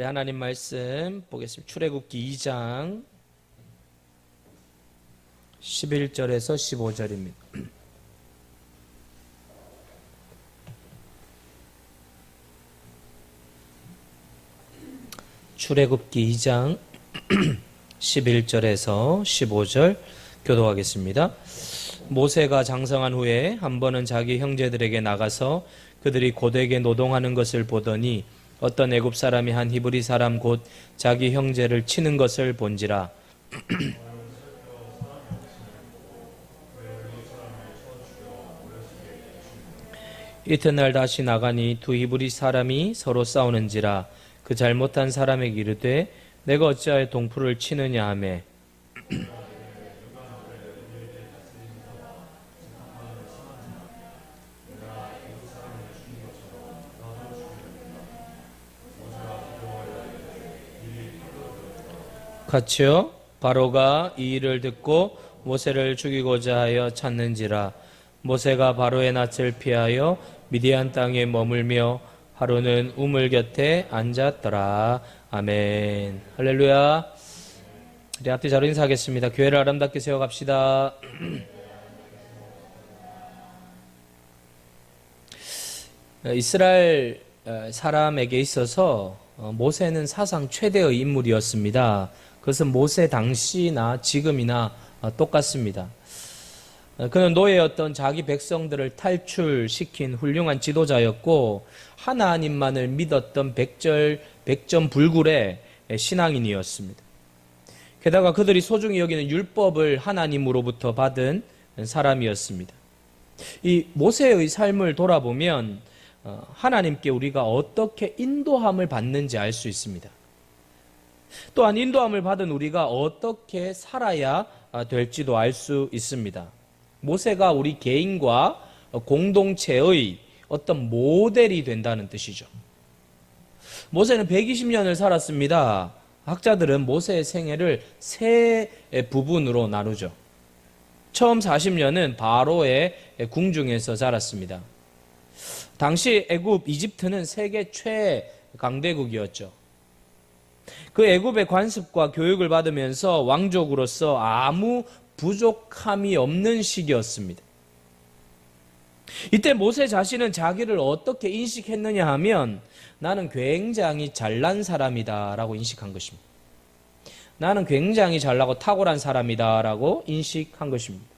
우리 하나님 말씀 보겠습니다. 출애굽기 2장 11절에서 15절입니다. 출애굽기 2장 11절에서 15절 교독하겠습니다. 모세가 장성한 후에 한 번은 자기 형제들에게 나가서 그들이 고되게 노동하는 것을 보더니 어떤 애굽 사람이 한 히브리 사람 곧 자기 형제를 치는 것을 본지라. 이튿날 다시 나가니 두 히브리 사람이 서로 싸우는지라. 그 잘못한 사람에게 이르되 내가 어찌하여 동풀을 치느냐 하매 같이요 바로가 이 일을 듣고 모세를 죽이고자 하여 찾는지라. 모세가 바로의 낯을 피하여 미디안 땅에 머물며 하루는 우물 곁에 앉았더라. 아멘. 할렐루야. 우리 앞뒤 자로 인사하겠습니다. 교회를 아름답게 세워갑시다. 이스라엘 사람에게 있어서 모세는 사상 최대의 인물이었습니다. 그것은 모세 당시나 지금이나 똑같습니다. 그는 노예였던 자기 백성들을 탈출시킨 훌륭한 지도자였고 하나님만을 믿었던 백전불굴의 신앙인이었습니다. 게다가 그들이 소중히 여기는 율법을 하나님으로부터 받은 사람이었습니다. 이 모세의 삶을 돌아보면 하나님께 우리가 어떻게 인도함을 받는지 알 수 있습니다. 또한 인도함을 받은 우리가 어떻게 살아야 될지도 알 수 있습니다. 모세가 우리 개인과 공동체의 어떤 모델이 된다는 뜻이죠. 모세는 120년을 살았습니다. 학자들은 모세의 생애를 세 부분으로 나누죠. 처음 40년은 바로의 궁중에서 자랐습니다. 당시 애굽, 이집트는 세계 최강대국이었죠. 그 애굽의 관습과 교육을 받으면서 왕족으로서 아무 부족함이 없는 시기였습니다. 이때 모세 자신은 자기를 어떻게 인식했느냐 하면 나는 굉장히 잘난 사람이다 라고 인식한 것입니다. 나는 굉장히 잘나고 탁월한 사람이다 라고 인식한 것입니다.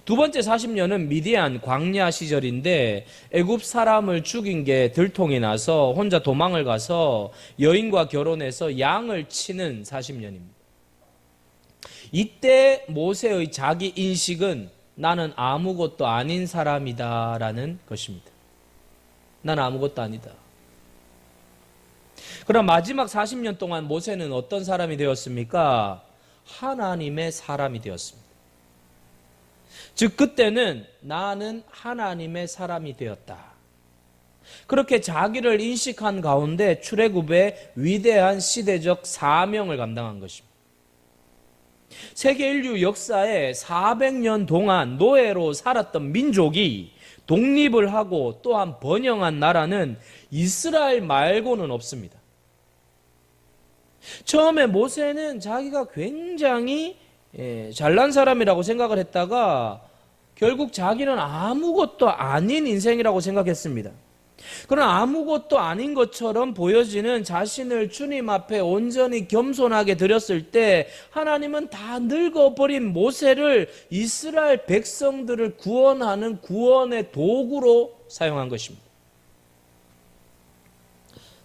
두 번째 40년은 미디안 광야 시절인데 애굽 사람을 죽인 게 들통이 나서 혼자 도망을 가서 여인과 결혼해서 양을 치는 40년입니다. 이때 모세의 자기 인식은 나는 아무것도 아닌 사람이다 라는 것입니다. 나는 아무것도 아니다. 그럼 마지막 40년 동안 모세는 어떤 사람이 되었습니까? 하나님의 사람이 되었습니다. 즉 그때는 나는 하나님의 사람이 되었다. 그렇게 자기를 인식한 가운데 출애굽의 위대한 시대적 사명을 감당한 것입니다. 세계 인류 역사에 400년 동안 노예로 살았던 민족이 독립을 하고 또한 번영한 나라는 이스라엘 말고는 없습니다. 처음에 모세는 자기가 굉장히 잘난 사람이라고 생각을 했다가 결국 자기는 아무것도 아닌 인생이라고 생각했습니다. 그러나 아무것도 아닌 것처럼 보여지는 자신을 주님 앞에 온전히 겸손하게 드렸을 때 하나님은 다 늙어버린 모세를 이스라엘 백성들을 구원하는 구원의 도구로 사용한 것입니다.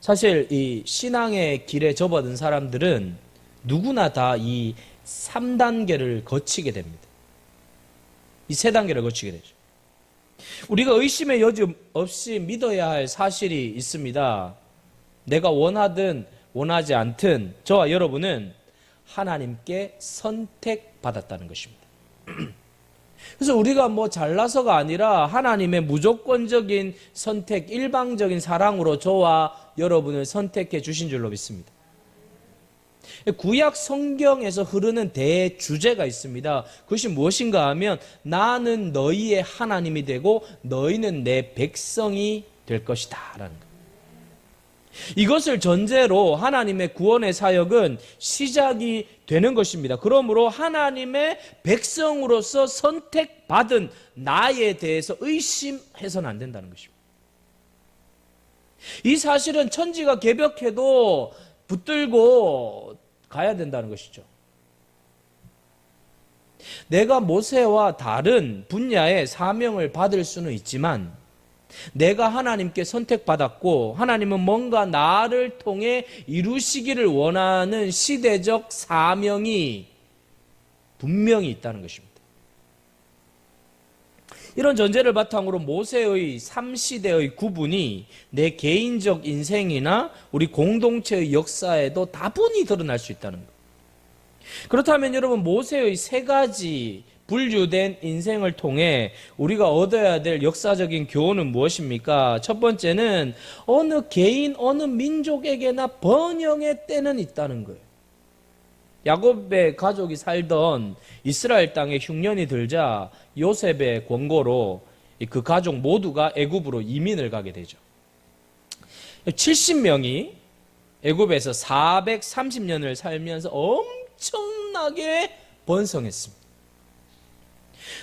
사실 이 신앙의 길에 접어든 사람들은 누구나 다 이 3단계를 거치게 됩니다. 이 3단계를 거치게 되죠. 우리가 의심의 여지 없이 믿어야 할 사실이 있습니다. 내가 원하든 원하지 않든 저와 여러분은 하나님께 선택받았다는 것입니다. 그래서 우리가 뭐 잘나서가 아니라 하나님의 무조건적인 선택, 일방적인 사랑으로 저와 여러분을 선택해 주신 줄로 믿습니다. 구약 성경에서 흐르는 대주제가 있습니다. 그것이 무엇인가 하면 나는 너희의 하나님이 되고 너희는 내 백성이 될 것이다 라는 것. 이것을 전제로 하나님의 구원의 사역은 시작이 되는 것입니다. 그러므로 하나님의 백성으로서 선택받은 나에 대해서 의심해서는 안 된다는 것입니다. 이 사실은 천지가 개벽해도 붙들고 가야 된다는 것이죠. 내가 모세와 다른 분야의 사명을 받을 수는 있지만 내가 하나님께 선택받았고 하나님은 뭔가 나를 통해 이루시기를 원하는 시대적 사명이 분명히 있다는 것입니다. 이런 전제를 바탕으로 모세의 3시대의 구분이 내 개인적 인생이나 우리 공동체의 역사에도 다분히 드러날 수 있다는 것. 그렇다면 여러분, 모세의 3가지 분류된 인생을 통해 우리가 얻어야 될 역사적인 교훈은 무엇입니까? 첫 번째는 어느 개인, 어느 민족에게나 번영의 때는 있다는 거예요. 야곱의 가족이 살던 이스라엘 땅에 흉년이 들자 요셉의 권고로 그 가족 모두가 애굽으로 이민을 가게 되죠. 70명이 애굽에서 430년을 살면서 엄청나게 번성했습니다.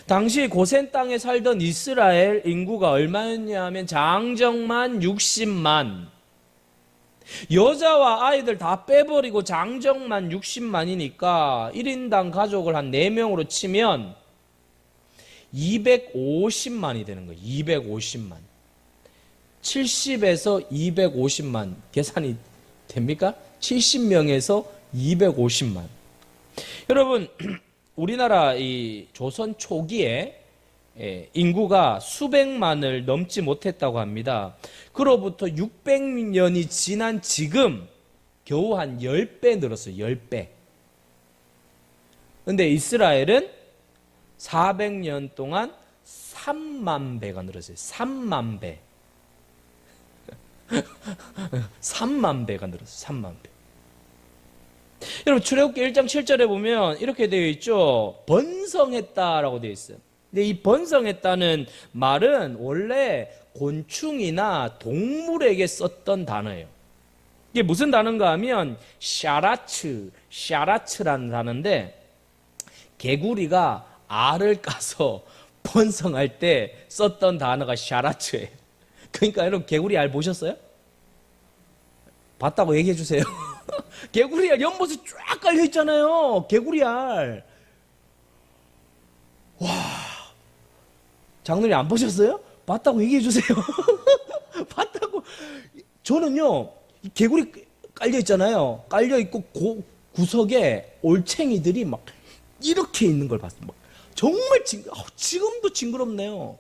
당시 고센 땅에 살던 이스라엘 인구가 얼마였냐 하면 장정만 60만, 여자와 아이들 다 빼버리고 장정만 60만이니까 1인당 가족을 한 4명으로 치면 250만이 되는 거예요. 250만. 70에서 250만 계산이 됩니까? 70명에서 250만. 여러분, 우리나라 이 조선 초기에 인구가 수백만을 넘지 못했다고 합니다. 그로부터 600년이 지난 지금 겨우 한 10배 늘었어요. 10배. 근데 이스라엘은 400년 동안 3만 배가 늘었어요. 3만 배. 3만 배가 늘었어요. 3만 배. 여러분, 출애굽기 1장 7절에 보면 이렇게 되어 있죠. 번성했다라고 되어 있어요. 근데 이 번성했다는 말은 원래 곤충이나 동물에게 썼던 단어예요. 이게 무슨 단어인가 하면 샤라츠라는 단어인데, 개구리가 알을 까서 번성할 때 썼던 단어가 샤라츠예요. 그러니까 여러분, 개구리 알 보셨어요? 봤다고 얘기해 주세요. 개구리 알 연못에 쫙 깔려 있잖아요. 개구리 알. 와, 장로님 안 보셨어요? 봤다고 얘기해 주세요. 봤다고. 저는요, 개구리 깔려 있잖아요. 깔려 있고 구석에 올챙이들이 막 이렇게 있는 걸 봤어요. 막 정말 지금도 징그럽네요.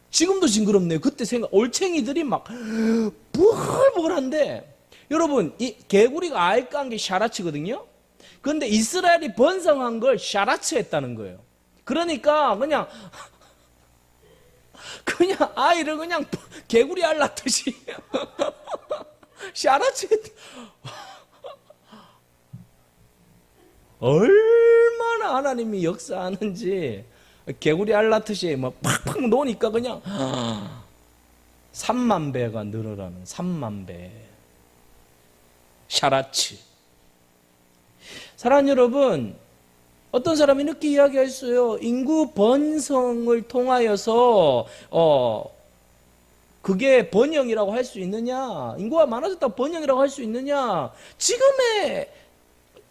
지금도 징그럽네요. 그때 올챙이들이 막 부글부글한데, 여러분, 이 개구리가 알 깐 게 샤라츠거든요. 그런데 이스라엘이 번성한 걸 샤라츠 했다는 거예요. 그러니까 그냥 아이를 그냥 개구리 알 낳듯이 샤라츠 했다. 얼마나 하나님이 역사하는지. 개구리 알 낳듯이 막 팍팍 놓으니까 그냥 3만 배가 늘어나는 3만 배. 샤라츠. 사랑하는 여러분, 어떤 사람이 이렇게 이야기했어요. 인구 번성을 통하여서 그게 번영이라고 할 수 있느냐? 인구가 많아졌다고 번영이라고 할 수 있느냐? 지금의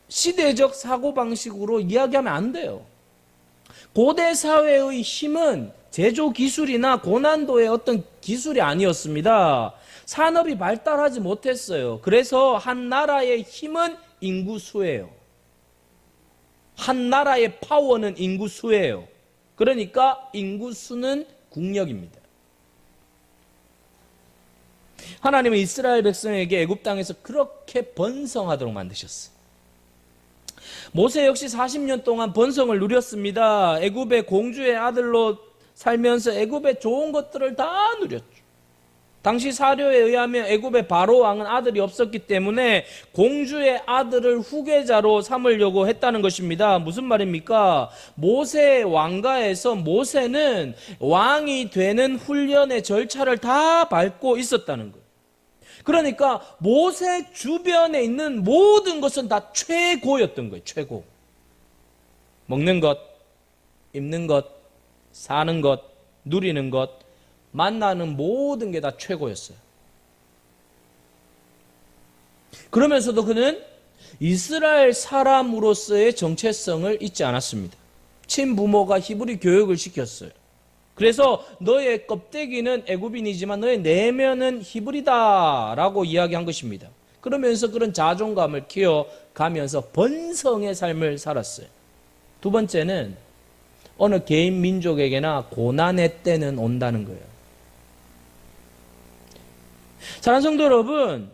시대적 사고방식으로 이야기하면 안 돼요. 고대 사회의 힘은 제조 기술이나 고난도의 어떤 기술이 아니었습니다. 산업이 발달하지 못했어요. 그래서 한 나라의 힘은 인구수예요. 한 나라의 파워는 인구수예요. 그러니까 인구수는 국력입니다. 하나님은 이스라엘 백성에게 애굽 땅에서 그렇게 번성하도록 만드셨어요. 모세 역시 40년 동안 번성을 누렸습니다. 애굽의 공주의 아들로 살면서 애굽의 좋은 것들을 다 누렸죠. 당시 사료에 의하면 애굽의 바로 왕은 아들이 없었기 때문에 공주의 아들을 후계자로 삼으려고 했다는 것입니다. 무슨 말입니까? 모세 왕가에서 모세는 왕이 되는 훈련의 절차를 다 밟고 있었다는 거예요. 그러니까 모세 주변에 있는 모든 것은 다 최고였던 거예요. 최고. 먹는 것, 입는 것, 사는 것, 누리는 것, 만나는 모든 게 다 최고였어요. 그러면서도 그는 이스라엘 사람으로서의 정체성을 잊지 않았습니다. 친부모가 히브리 교육을 시켰어요. 그래서 너의 껍데기는 애굽인이지만 너의 내면은 히브리다라고 이야기한 것입니다. 그러면서 그런 자존감을 키워가면서 번성의 삶을 살았어요. 두 번째는 어느 개인 민족에게나 고난의 때는 온다는 거예요. 사랑하는 성도 여러분,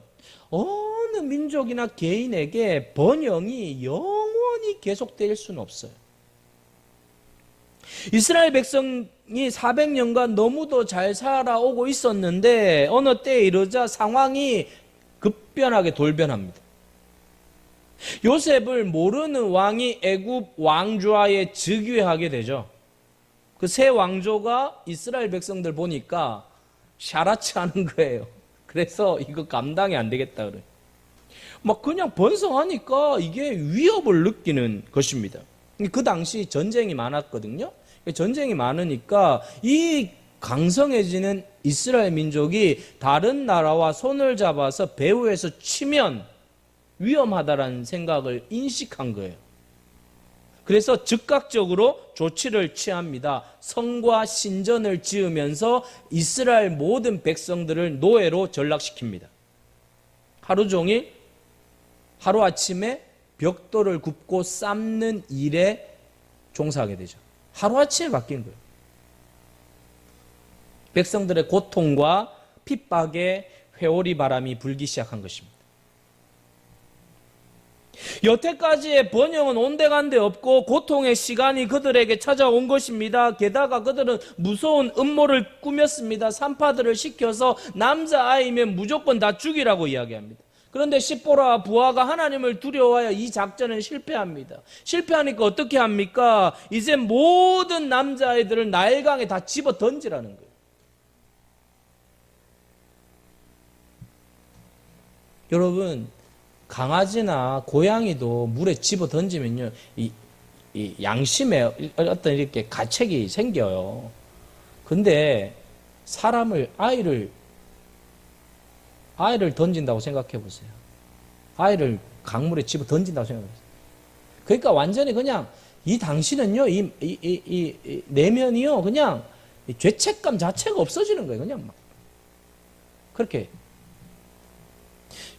어느 민족이나 개인에게 번영이 영원히 계속될 수는 없어요. 이스라엘 백성이 400년간 너무도 잘 살아오고 있었는데 어느 때에 이르자 상황이 급변하게 돌변합니다. 요셉을 모르는 왕이 애굽 왕좌에 즉위하게 되죠. 그 새 왕조가 이스라엘 백성들 보니까 샤라치 하는 거예요. 그래서 이거 감당이 안 되겠다 그래. 막 그냥 번성하니까 이게 위협을 느끼는 것입니다. 그 당시 전쟁이 많았거든요. 전쟁이 많으니까 이 강성해지는 이스라엘 민족이 다른 나라와 손을 잡아서 배후에서 치면 위험하다라는 생각을 인식한 거예요. 그래서 즉각적으로 조치를 취합니다. 성과 신전을 지으면서 이스라엘 모든 백성들을 노예로 전락시킵니다. 하루 종일 하루아침에 벽돌을 굽고 쌓는 일에 종사하게 되죠. 하루아침에 바뀐 거예요. 백성들의 고통과 핍박에 회오리 바람이 불기 시작한 것입니다. 여태까지의 번영은 온데간데 없고 고통의 시간이 그들에게 찾아온 것입니다. 게다가 그들은 무서운 음모를 꾸몄습니다. 산파들을 시켜서 남자아이면 무조건 다 죽이라고 이야기합니다. 그런데 십보라와 부하가 하나님을 두려워하여 이 작전은 실패합니다. 실패하니까 어떻게 합니까? 이제 모든 남자아이들을 나일강에 다 집어 던지라는 거예요. 여러분, 강아지나 고양이도 물에 집어 던지면요, 이 양심에 어떤 이렇게 가책이 생겨요. 근데 사람을, 아이를 던진다고 생각해 보세요. 아이를 강물에 집어 던진다고 생각해 보세요. 그러니까 완전히 그냥 이 당신은요, 이 내면이요, 그냥 죄책감 자체가 없어지는 거예요. 그냥 막. 그렇게.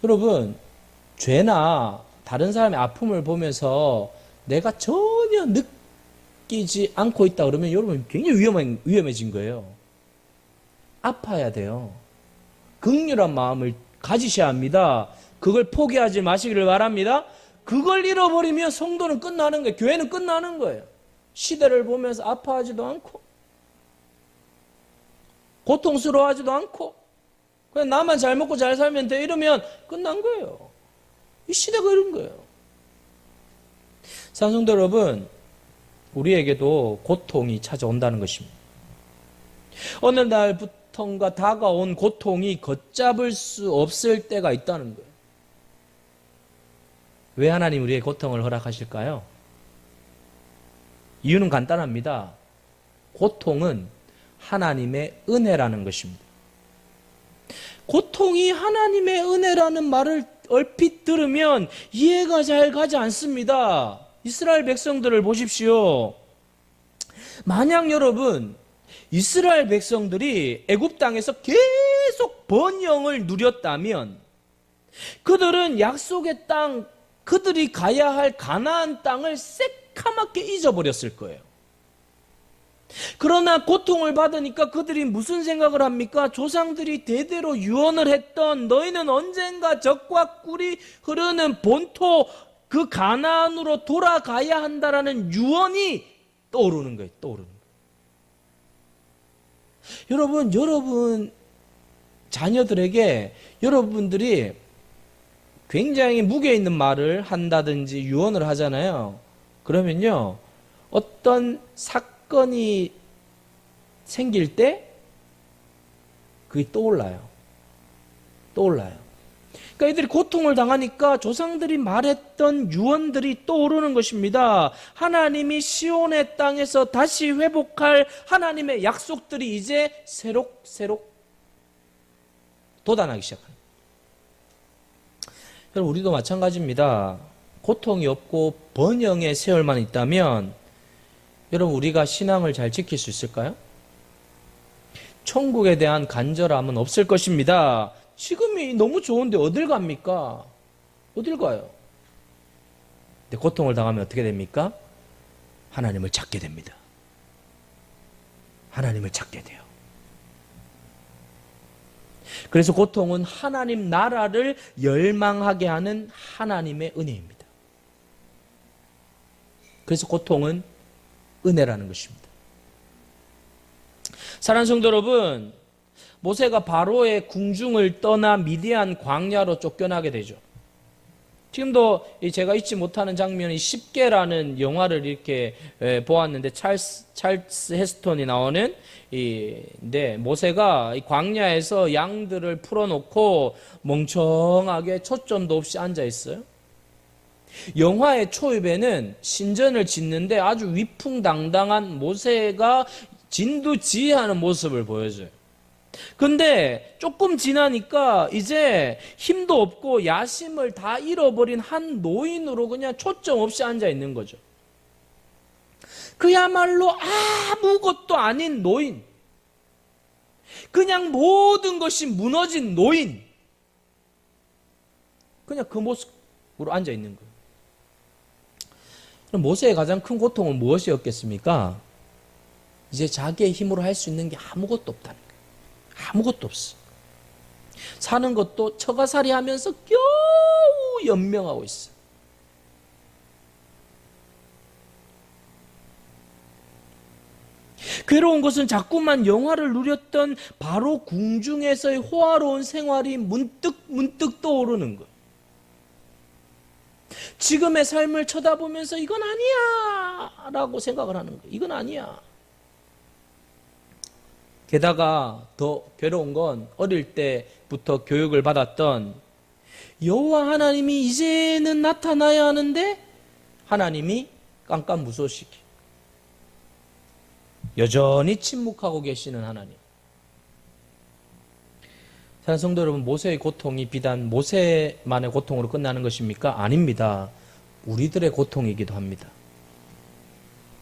여러분, 죄나 다른 사람의 아픔을 보면서 내가 전혀 느끼지 않고 있다 그러면 여러분 굉장히 위험해진 거예요. 아파야 돼요. 긍휼한 마음을 가지셔야 합니다. 그걸 포기하지 마시기를 바랍니다. 그걸 잃어버리면 성도는 끝나는 거예요. 교회는 끝나는 거예요. 시대를 보면서 아파하지도 않고 고통스러워하지도 않고 그냥 나만 잘 먹고 잘 살면 돼 이러면 끝난 거예요. 이 시대가 이런 거예요. 사랑하는 성도 여러분, 우리에게도 고통이 찾아온다는 것입니다. 어느 날부턴가 다가온 고통이 걷잡을 수 없을 때가 있다는 거예요. 왜 하나님 우리의 고통을 허락하실까요? 이유는 간단합니다. 고통은 하나님의 은혜라는 것입니다. 고통이 하나님의 은혜라는 말을 얼핏 들으면 이해가 잘 가지 않습니다. 이스라엘 백성들을 보십시오. 만약 여러분 이스라엘 백성들이 애굽 땅에서 계속 번영을 누렸다면 그들은 약속의 땅, 그들이 가야 할 가나안 땅을 새카맣게 잊어버렸을 거예요. 그러나 고통을 받으니까 그들이 무슨 생각을 합니까? 조상들이 대대로 유언을 했던 너희는 언젠가 젖과 꿀이 흐르는 본토 그 가나안으로 돌아가야 한다라는 유언이 떠오르는 거예요. 떠오르는 거예요. 여러분 자녀들에게 여러분들이 굉장히 무게 있는 말을 한다든지 유언을 하잖아요. 그러면요, 어떤 사건이 생길 때 그게 떠올라요. 그러니까 이들이 고통을 당하니까 조상들이 말했던 유언들이 떠오르는 것입니다. 하나님이 시온의 땅에서 다시 회복할 하나님의 약속들이 이제 새록새록 돋아나기 시작합니다. 여러분, 우리도 마찬가지입니다. 고통이 없고 번영의 세월만 있다면 여러분, 우리가 신앙을 잘 지킬 수 있을까요? 천국에 대한 간절함은 없을 것입니다. 지금이 너무 좋은데 어딜 갑니까? 어딜 가요? 근데 고통을 당하면 어떻게 됩니까? 하나님을 찾게 됩니다. 하나님을 찾게 돼요. 그래서 고통은 하나님 나라를 열망하게 하는 하나님의 은혜입니다. 그래서 고통은 은혜라는 것입니다. 사랑하는 성도 여러분, 모세가 바로의 궁중을 떠나 미디안 광야로 쫓겨나게 되죠. 지금도 제가 잊지 못하는 장면이 10개라는 영화를 이렇게 보았는데, 찰스 헤스톤이 나오는 모세가 이 광야에서 양들을 풀어놓고 멍청하게 초점도 없이 앉아 있어요. 영화의 초입에는 신전을 짓는데 아주 위풍당당한 모세가 진두지휘하는 모습을 보여줘요. 근데 조금 지나니까 이제 힘도 없고 야심을 다 잃어버린 한 노인으로 그냥 초점 없이 앉아 있는 거죠. 그야말로 아무것도 아닌 노인. 그냥 모든 것이 무너진 노인. 그냥 그 모습으로 앉아 있는 거예요. 그럼 모세의 가장 큰 고통은 무엇이었겠습니까? 이제 자기의 힘으로 할 수 있는 게 아무것도 없다는 거예요. 아무것도 없어. 사는 것도 처가살이 하면서 겨우 연명하고 있어. 괴로운 것은 자꾸만 영화를 누렸던 바로 궁중에서의 호화로운 생활이 문득 떠오르는 것. 지금의 삶을 쳐다보면서 이건 아니야 라고 생각을 하는 거예요. 이건 아니야. 게다가 더 괴로운 건 어릴 때부터 교육을 받았던 여호와 하나님이 이제는 나타나야 하는데 하나님이 깜깜무소시키 여전히 침묵하고 계시는 하나님. 사랑하는 성도 여러분, 모세의 고통이 비단 모세만의 고통으로 끝나는 것입니까? 아닙니다. 우리들의 고통이기도 합니다.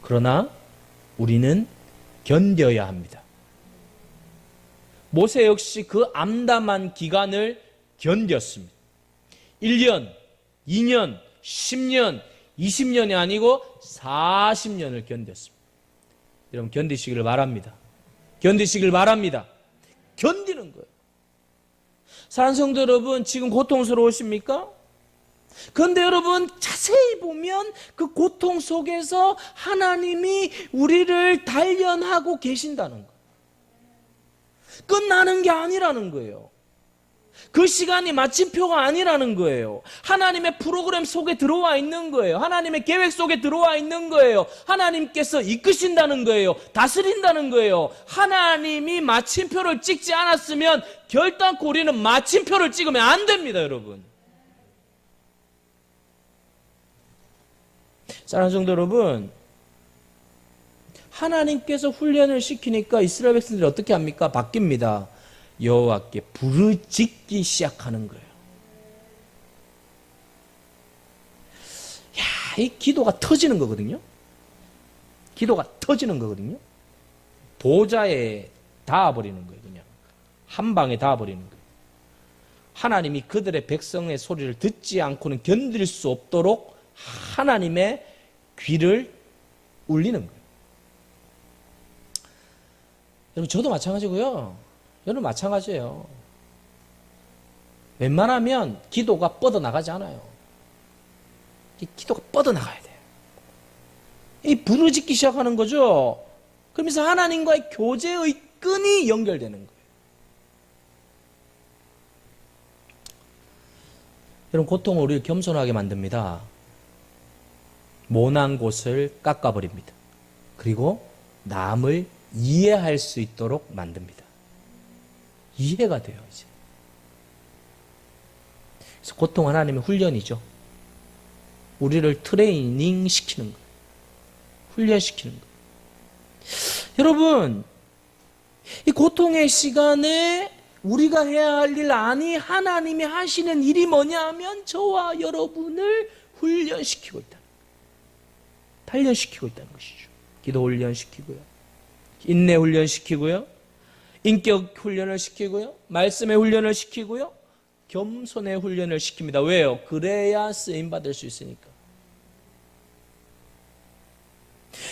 그러나 우리는 견뎌야 합니다. 모세 역시 그 암담한 기간을 견뎠습니다. 1년, 2년, 10년, 20년이 아니고 40년을 견뎠습니다. 여러분, 견디시기를 바랍니다. 견디시길 바랍니다. 견디는 거예요. 사랑하는 성도 여러분, 지금 고통스러우십니까? 그런데 여러분, 자세히 보면 그 고통 속에서 하나님이 우리를 단련하고 계신다는 거예요. 끝나는 게 아니라는 거예요. 그 시간이 마침표가 아니라는 거예요. 하나님의 프로그램 속에 들어와 있는 거예요. 하나님의 계획 속에 들어와 있는 거예요. 하나님께서 이끄신다는 거예요. 다스린다는 거예요. 하나님이 마침표를 찍지 않았으면 결단코 우리는 마침표를 찍으면 안 됩니다, 여러분. 사랑하는 성도 여러분, 하나님께서 훈련을 시키니까 이스라엘 백성들이 어떻게 합니까? 바뀝니다. 여호와께 부르짖기 시작하는 거예요. 야, 이 기도가 터지는 거거든요. 기도가 터지는 거거든요. 보좌에 닿아버리는 거예요. 그냥 한 방에 닿아버리는 거예요. 하나님이 그들의 백성의 소리를 듣지 않고는 견딜 수 없도록 하나님의 귀를 울리는 거예요. 여러분, 저도 마찬가지고요. 여러분 마찬가지예요. 웬만하면 기도가 뻗어나가지 않아요. 이 기도가 뻗어나가야 돼요. 이 부르짖기 시작하는 거죠. 그러면서 하나님과의 교제의 끈이 연결되는 거예요. 여러분, 고통은 우리를 겸손하게 만듭니다. 모난 곳을 깎아버립니다. 그리고 남을 이해할 수 있도록 만듭니다. 이해가 돼요, 이제. 그래서 고통 하나님의 훈련이죠. 우리를 트레이닝 시키는 거예요. 훈련시키는 거예요. 여러분, 이 고통의 시간에 우리가 해야 할 일 아니 하나님이 하시는 일이 뭐냐 하면 저와 여러분을 훈련시키고 있다. 단련시키고 있다는 것이죠. 기도 훈련시키고요. 인내 훈련시키고요. 인격 훈련을 시키고요. 말씀의 훈련을 시키고요. 겸손의 훈련을 시킵니다. 왜요? 그래야 쓰임받을 수 있으니까.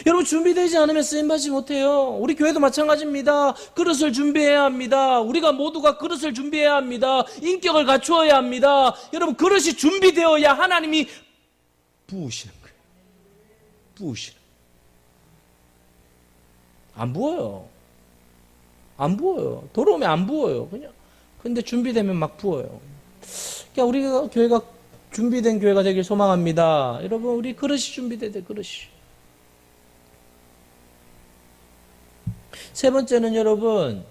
여러분, 준비되지 않으면 쓰임받지 못해요. 우리 교회도 마찬가지입니다. 그릇을 준비해야 합니다. 우리가 모두가 그릇을 준비해야 합니다. 인격을 갖추어야 합니다. 여러분, 그릇이 준비되어야 하나님이 부으시는 거예요. 부으시는. 안 부어요. 안 부어요. 더러우면 안 부어요. 그냥. 근데 준비되면 막 부어요. 그러니까 우리가 교회가 준비된 교회가 되길 소망합니다. 여러분, 우리 그릇이 준비돼야 돼, 그릇이. 세 번째는 여러분,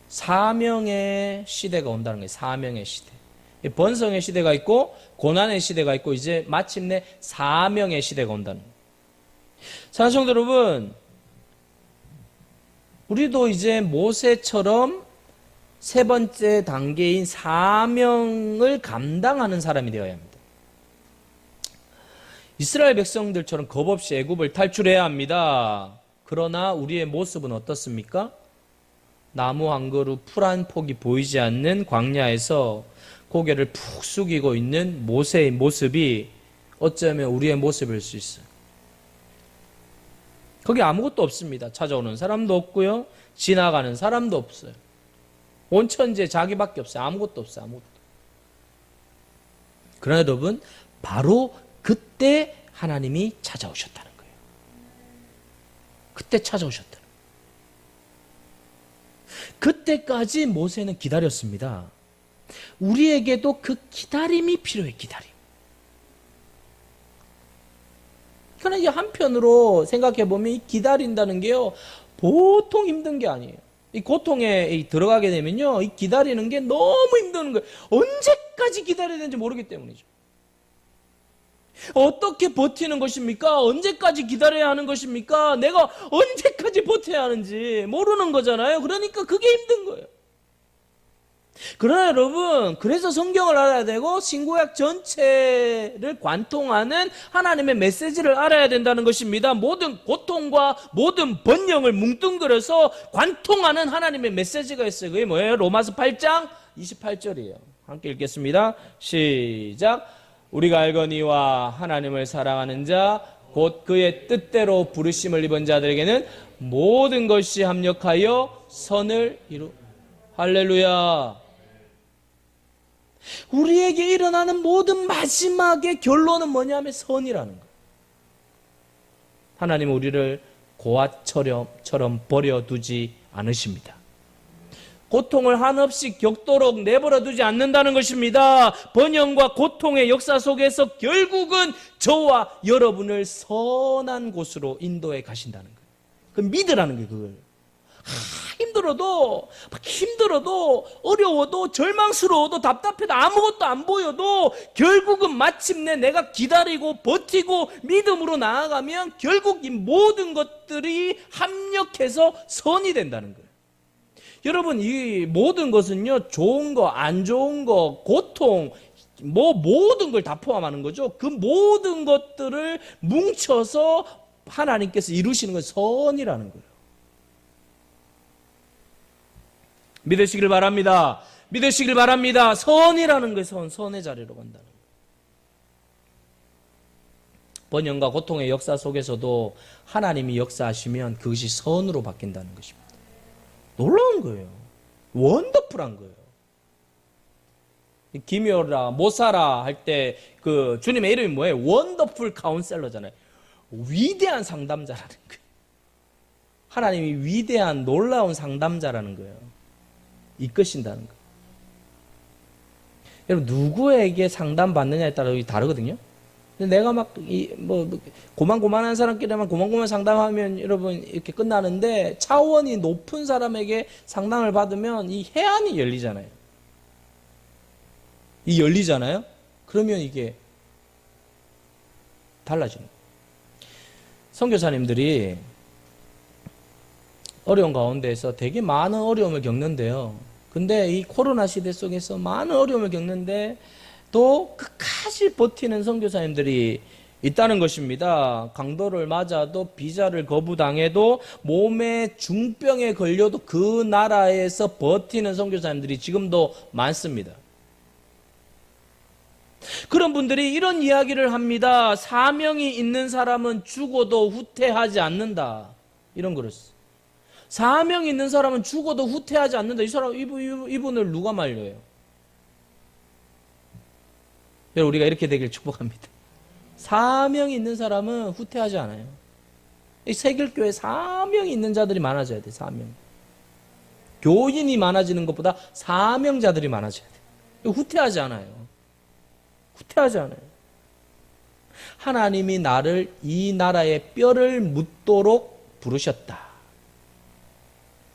사명의 시대가 온다는 거예요. 사명의 시대. 번성의 시대가 있고 고난의 시대가 있고 이제 마침내 사명의 시대가 온다는 거예요. 사랑하는 성도 여러분, 우리도 이제 모세처럼 세 번째 단계인 사명을 감당하는 사람이 되어야 합니다. 이스라엘 백성들처럼 겁없이 애굽을 탈출해야 합니다. 그러나 우리의 모습은 어떻습니까? 나무 한 그루 풀 한 폭이 보이지 않는 광야에서 고개를 푹 숙이고 있는 모세의 모습이 어쩌면 우리의 모습일 수 있어요. 거기 아무것도 없습니다. 찾아오는 사람도 없고요. 지나가는 사람도 없어요. 온 천지에 자기밖에 없어요. 아무것도 없어요. 아무것도. 그러나 여러분, 바로 그때 하나님이 찾아오셨다는 거예요. 그때 찾아오셨다. 그때까지 모세는 기다렸습니다. 우리에게도 그 기다림이 필요해, 기다림. 그러나 한편으로 생각해보면 이 기다린다는 게요, 보통 힘든 게 아니에요. 이 고통에 들어가게 되면요, 이 기다리는 게 너무 힘든 거예요. 언제까지 기다려야 되는지 모르기 때문이죠. 어떻게 버티는 것입니까? 언제까지 기다려야 하는 것입니까? 내가 언제까지 버텨야 하는지 모르는 거잖아요. 그러니까 그게 힘든 거예요. 그러나 여러분, 그래서 성경을 알아야 되고 신구약 전체를 관통하는 하나님의 메시지를 알아야 된다는 것입니다. 모든 고통과 모든 번영을 뭉뚱그려서 관통하는 하나님의 메시지가 있어요. 그게 뭐예요? 로마서 8장 28절이에요. 함께 읽겠습니다. 시작. 우리가 알거니와 하나님을 사랑하는 자 곧 그의 뜻대로 부르심을 입은 자들에게는 모든 것이 합력하여 선을 이루. 할렐루야. 우리에게 일어나는 모든 마지막의 결론은 뭐냐면 선이라는 거예요. 하나님은 우리를 고아처럼 버려두지 않으십니다. 고통을 한없이 겪도록 내버려두지 않는다는 것입니다. 번영과 고통의 역사 속에서 결국은 저와 여러분을 선한 곳으로 인도해 가신다는 거예요. 그 믿으라는 게 그걸. 힘들어도 어려워도 절망스러워도 답답해도 아무것도 안 보여도 결국은 마침내 내가 기다리고 버티고 믿음으로 나아가면 결국 이 모든 것들이 합력해서 선이 된다는 거예요. 여러분, 이 모든 것은요, 좋은 거, 안 좋은 거, 고통, 모든 걸 다 포함하는 거죠. 그 모든 것들을 뭉쳐서 하나님께서 이루시는 건 선이라는 거예요. 믿으시길 바랍니다. 믿으시길 바랍니다. 선이라는 것은 선의 자리로 간다는 거예요. 번영과 고통의 역사 속에서도 하나님이 역사하시면 그것이 선으로 바뀐다는 것입니다. 놀라운 거예요. 원더풀한 거예요. 기묘라, 모사라 할 때 그 주님의 이름이 뭐예요? 원더풀 카운셀러잖아요. 위대한 상담자라는 거예요. 하나님이 위대한 놀라운 상담자라는 거예요. 이끄신다는 거예요. 여러분, 누구에게 상담받느냐에 따라 다르거든요. 내가 막 고만고만한 사람끼리만 고만고만 상담하면 여러분 이렇게 끝나는데, 차원이 높은 사람에게 상담을 받으면 이 해안이 열리잖아요. 이 열리잖아요. 그러면 이게 달라지는 거예요. 선교사님들이 어려운 가운데에서 되게 많은 어려움을 겪는데요. 근데 이 코로나 시대 속에서 많은 어려움을 겪는데 또 끝까지 버티는 선교사님들이 있다는 것입니다. 강도를 맞아도 비자를 거부당해도 몸에 중병에 걸려도 그 나라에서 버티는 선교사님들이 지금도 많습니다. 그런 분들이 이런 이야기를 합니다. 사명이 있는 사람은 죽어도 후퇴하지 않는다. 이런 글을 써요. 사명이 있는 사람은 죽어도 후퇴하지 않는다. 이 사람, 이분을 누가 말려요? 여러분, 우리가 이렇게 되길 축복합니다. 사명이 있는 사람은 후퇴하지 않아요. 이 세길교회 사명이 있는 자들이 많아져야 돼. 사명. 교인이 많아지는 것보다 사명자들이 많아져야 돼. 후퇴하지 않아요. 후퇴하지 않아요. 하나님이 나를 이 나라의 뼈를 묻도록 부르셨다.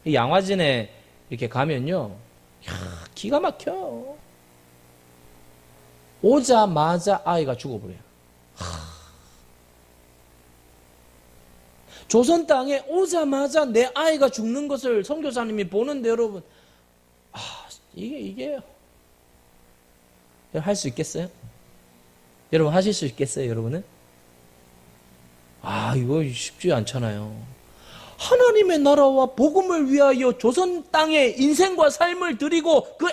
이 양화진에 이렇게 가면요, 기가 막혀요. 오자마자 아이가 죽어버려요. 조선 땅에 오자마자 내 아이가 죽는 것을 선교사님이 보는데 여러분, 이게 할 수 있겠어요? 여러분 하실 수 있겠어요, 여러분은? 이거 쉽지 않잖아요. 하나님의 나라와 복음을 위하여 조선 땅에 인생과 삶을 드리고 그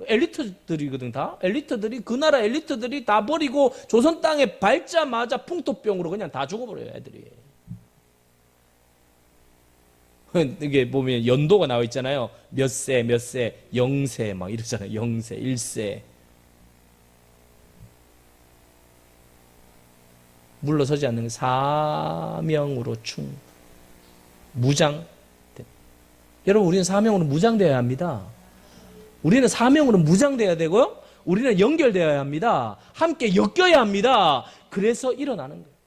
엘리트들이거든 다. 엘리트들이 그 나라 엘리트들이 다 버리고 조선 땅에 밟자마자 풍토병으로 그냥 다 죽어버려요, 애들이. 이게 보면 연도가 나와 있잖아요. 몇 세, 0세 막 이러잖아요. 0세, 1세. 물러서지 않는 게 사명으로 무장. 여러분, 우리는 사명으로 무장되어야 합니다. 우리는 사명으로 무장되어야 되고요. 우리는 연결되어야 합니다. 함께 엮여야 합니다. 그래서 일어나는 거예요.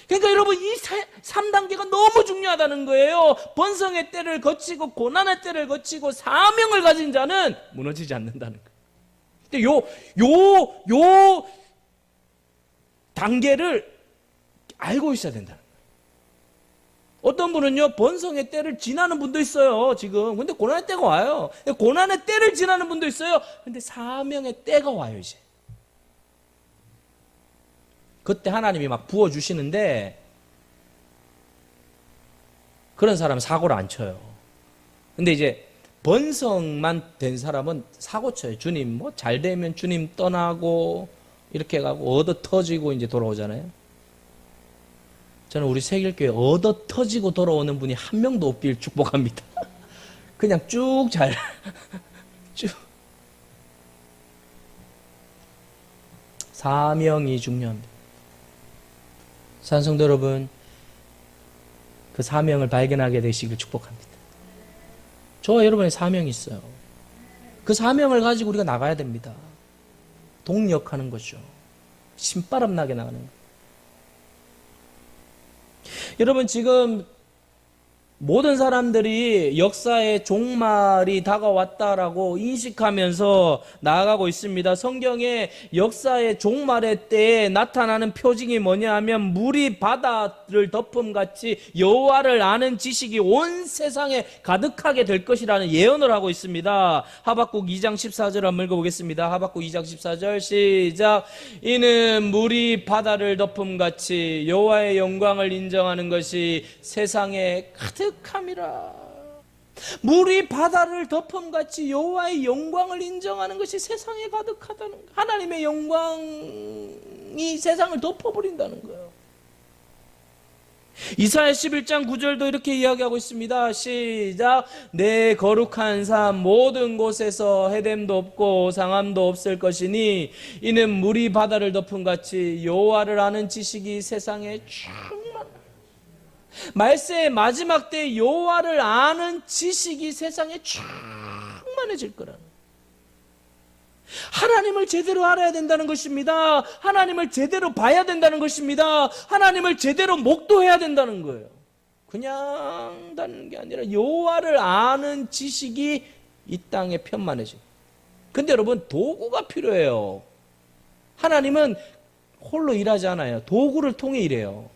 그러니까 여러분, 이 3단계가 너무 중요하다는 거예요. 번성의 때를 거치고 고난의 때를 거치고 사명을 가진 자는 무너지지 않는다는 거예요. 근데 요 단계를 알고 있어야 된다는 거예요. 어떤 분은요, 번성의 때를 지나는 분도 있어요, 지금. 근데 고난의 때가 와요. 고난의 때를 지나는 분도 있어요. 근데 사명의 때가 와요, 이제. 그때 하나님이 막 부어주시는데, 그런 사람은 사고를 안 쳐요. 근데 이제, 번성만 된 사람은 사고 쳐요. 주님, 잘 되면 주님 떠나고, 이렇게 가고, 얻어 터지고 이제 돌아오잖아요. 저는 우리 세길교회 얻어 터지고 돌아오는 분이 한 명도 없길 축복합니다. 그냥 쭉 사명이 중요합니다. 산성도 여러분, 그 사명을 발견하게 되시길 축복합니다. 저와 여러분의 사명이 있어요. 그 사명을 가지고 우리가 나가야 됩니다. 동력하는 거죠. 신바람 나게 나가는 거예요. 여러분, 지금 모든 사람들이 역사의 종말이 다가왔다라고 인식하면서 나아가고 있습니다. 성경에 역사의 종말의 때에 나타나는 표징이 뭐냐 하면 물이 바다를 덮음같이 여호와를 아는 지식이 온 세상에 가득하게 될 것이라는 예언을 하고 있습니다. 하박국 2장 14절 한번 읽어보겠습니다. 하박국 2장 14절 시작. 이는 물이 바다를 덮음같이 여호와의 영광을 인정하는 것이 세상에 가득함이라. 물이 바다를 덮음같이 여호와의 영광을 인정하는 것이 세상에 가득하다는 거예요. 하나님의 영광이 세상을 덮어버린다는 거예요. 이사야 11장 9절도 이렇게 이야기하고 있습니다. 시작. 내 거룩한 삶 모든 곳에서 해됨도 없고 상함도 없을 것이니 이는 물이 바다를 덮음같이 여호와를 아는 지식이 세상에 충만하다. 말세의 마지막 때 여호와를 아는 지식이 세상에 충만해질 거라는, 하나님을 제대로 알아야 된다는 것입니다. 하나님을 제대로 봐야 된다는 것입니다. 하나님을 제대로 목도해야 된다는 거예요. 그냥 다는 게 아니라 여호와를 아는 지식이 이 땅에 편만해져. 근데 여러분 도구가 필요해요. 하나님은 홀로 일하지 않아요. 도구를 통해 일해요.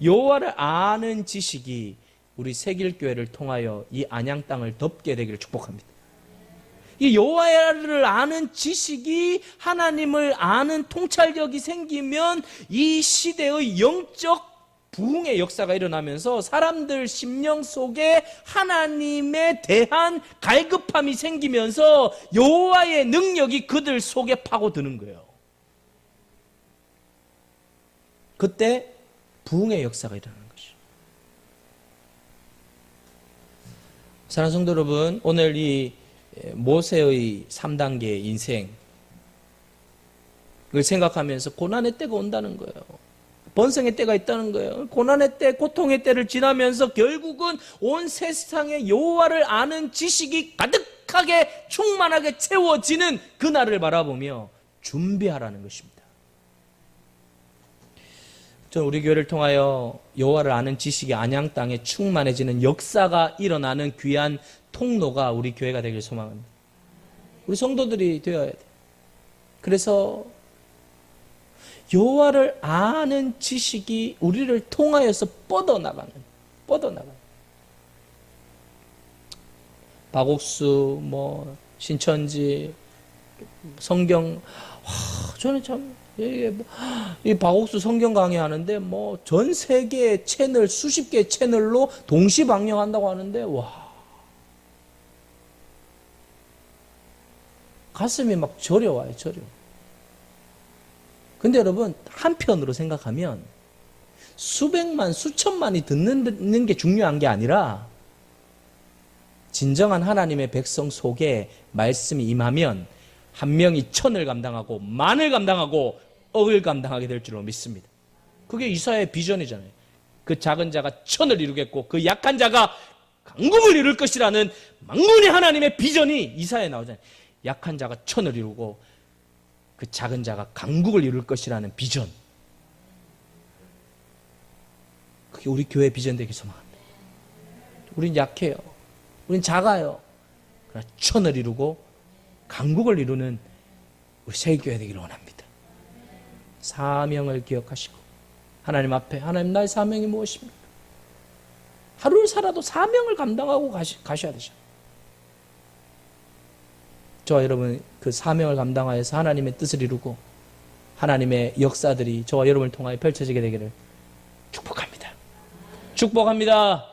여호와를 아는 지식이 우리 세길교회를 통하여 이 안양 땅을 덮게 되기를 축복합니다. 이 여호와를 아는 지식이 하나님을 아는 통찰력이 생기면 이 시대의 영적 부흥의 역사가 일어나면서 사람들 심령 속에 하나님에 대한 갈급함이 생기면서 여호와의 능력이 그들 속에 파고드는 거예요. 그때 부흥의 역사가 일어나는 것이죠. 사랑하는 성도 여러분, 오늘 이 모세의 3단계 인생을 생각하면서 고난의 때가 온다는 거예요. 번성의 때가 있다는 거예요. 고난의 때, 고통의 때를 지나면서 결국은 온 세상에 여호와를 아는 지식이 가득하게 충만하게 채워지는 그날을 바라보며 준비하라는 것입니다. 저는 우리 교회를 통하여 여호와를 아는 지식이 안양 땅에 충만해지는 역사가 일어나는 귀한 통로가 우리 교회가 되길 소망합니다. 우리 성도들이 되어야 돼요. 그래서 여호와를 아는 지식이 우리를 통하여서 뻗어나가는 박옥수, 신천지, 성경, 저는 참, 이 박옥수 성경 강의하는데, 전 세계 채널, 수십 개의 채널로 동시 방영한다고 하는데, 가슴이 막 저려와요. 근데 여러분, 한편으로 생각하면 수백만, 수천만이 듣는 게 중요한 게 아니라 진정한 하나님의 백성 속에 말씀이 임하면 한 명이 천을 감당하고 만을 감당하고 억을 감당하게 될 줄로 믿습니다. 그게 이사야의 비전이잖아요. 그 작은 자가 천을 이루겠고 그 약한 자가 강국을 이룰 것이라는 만군의 하나님의 비전이 이사야에 나오잖아요. 약한 자가 천을 이루고 그 작은 자가 강국을 이룰 것이라는 비전. 그게 우리 교회 비전 되기 소망합니다. 우린 약해요. 우린 작아요. 그러나 천을 이루고 강국을 이루는 우리 세계교회 되기를 원합니다. 사명을 기억하시고 하나님 앞에, 하나님 나의 사명이 무엇입니까? 하루를 살아도 사명을 감당하고 가셔야 되죠. 저와 여러분 그 사명을 감당하여서 하나님의 뜻을 이루고 하나님의 역사들이 저와 여러분을 통하여 펼쳐지게 되기를 축복합니다. 축복합니다.